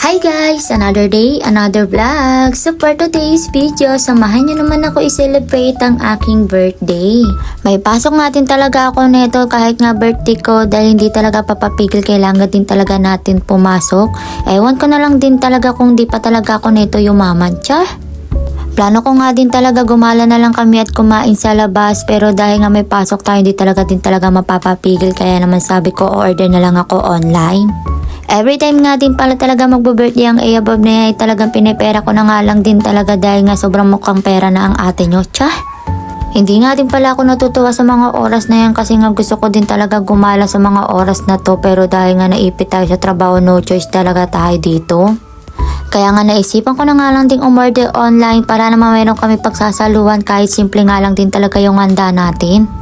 Hi guys! Another day, another vlog. So for today's video, samahan nyo naman ako i-celebrate ang aking birthday. May pasok natin talaga ako nito kahit nga birthday ko dahil hindi talaga papapigil, kailangan din talaga natin pumasok. Ewan ko na lang din talaga kung di pa talaga ako nito yumaman. Tsa! Plano ko nga din talaga gumala na lang kami at kumain sa labas, pero dahil nga may pasok tayo hindi talaga mapapapigil, kaya naman sabi ko order na lang ako online. Every time nga din pala talaga magbo-birthday ang above na yan ay talagang pinipera ko na nga lang din talaga dahil nga sobrang mukhang pera na ang ate nyo. Tsa! Hindi nga din pala ako natutuwa sa mga oras na yan kasi nga gusto ko din talaga gumala sa mga oras na to, pero dahil nga naipit tayo sa trabaho, no choice talaga tayo dito. Kaya nga naisipan ko na nga lang din umorder online para naman meron kami pagsasaluhan kahit simple nga lang din talaga yung handa natin.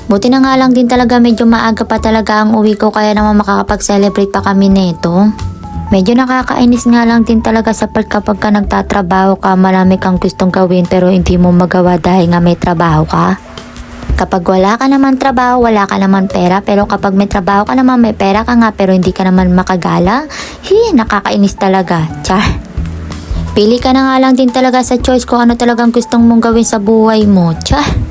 Buti na nga lang din talaga medyo maaga pa talaga ang uwi ko, kaya naman makakapag-celebrate pa kami neto. Medyo nakakainis nga lang din talaga sa part kapag ka nagtatrabaho ka, marami kang gustong gawin pero hindi mo magawa dahil nga may trabaho ka. Kapag wala ka naman trabaho, wala ka naman pera, pero kapag may trabaho ka naman, may pera ka nga pero hindi ka naman makagala, nakakainis talaga. Char! Pili ka na nga lang din talaga sa choice kung ano talagang gustong mong gawin sa buhay mo. Char!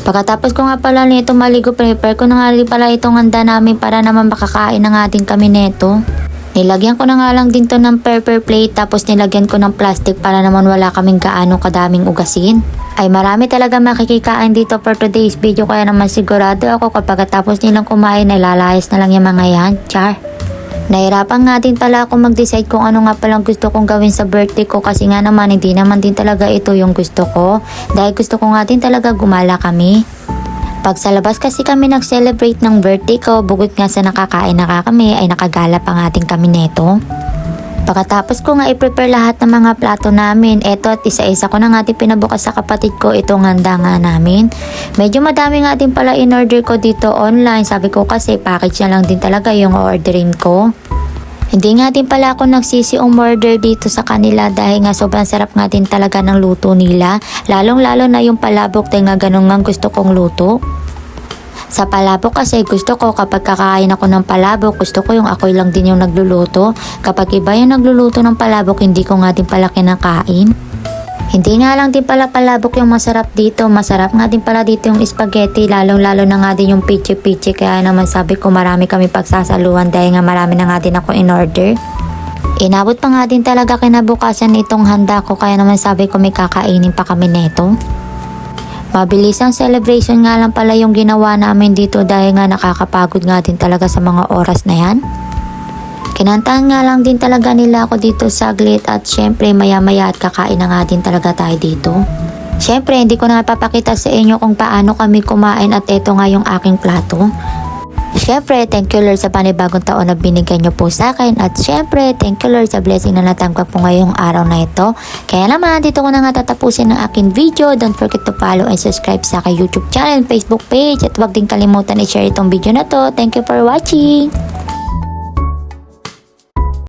Pagkatapos ko nga pala nito maligo, prepare ko na nga rin pala itong handa namin para naman makakain na nga din kami neto. Nilagyan ko na nga lang din to ng paper plate, tapos nilagyan ko ng plastic para naman wala kaming gaano kadaming ugasin. Ay marami talaga makikikain dito for today's video, kaya naman sigurado ako kapag tapos nilang kumain ay lalayas na lang yung mga yan. Char! Nahirapan nga din pala ako mag-decide kung ano nga palang gusto kong gawin sa birthday ko kasi nga naman hindi naman din talaga ito yung gusto ko. Dahil gusto ko nga din talaga gumala kami. Pag sa labas kasi kami nag-celebrate ng birthday ko, bukod nga sa nakakain na kami ay nakagala pa nga din kami neto. Pagkatapos ko nga i-prepare lahat ng mga plato namin, eto at isa-isa ko na nga din pinabukas sa kapatid ko itong handa nga namin. Medyo madami nga din pala in-order ko dito online, sabi ko kasi package na lang din talaga yung orderin ko. Hindi nga din pala ako nagsisi umorder dito sa kanila dahil nga sobrang sarap nga din talaga ng luto nila, lalong lalo na yung palabok dahil nga ganun nga gusto kong luto. Sa palabok kasi gusto ko kapag kakain ako ng palabok, gusto ko yung ako'y lang din yung nagluluto. Kapag iba yung nagluluto ng palabok, hindi ko nga din pala kinakain. Hindi nga lang din pala palabok yung masarap dito, masarap nga din pala dito yung spaghetti, lalong lalo na nga din yung pichi-pichi, kaya naman sabi ko marami kami pagsasaluhan dahil nga marami na nga din ako in order. Inabot pa nga din talaga kinabukasan itong handa ko, kaya naman sabi ko may kakainin pa kami neto. Mabilis ang celebration nga lang pala yung ginawa namin dito dahil nga nakakapagod nga din talaga sa mga oras na yan. Kinantahan nga lang din talaga nila ako dito saglit at syempre maya maya at kakain na nga din talaga tayo dito. Syempre hindi ko na papakita sa inyo kung paano kami kumain at eto nga yung aking plato. Syempre, thank you Lord sa panibagong taon na binigyan nyo po sa akin. At syempre, thank you Lord sa blessing na natanggap po ngayong araw na ito. Kaya naman, dito ko na nga tatapusin ang aking video. Don't forget to follow and subscribe sa aking YouTube channel, Facebook page. At huwag din kalimutan i-share itong video na to. Thank you for watching!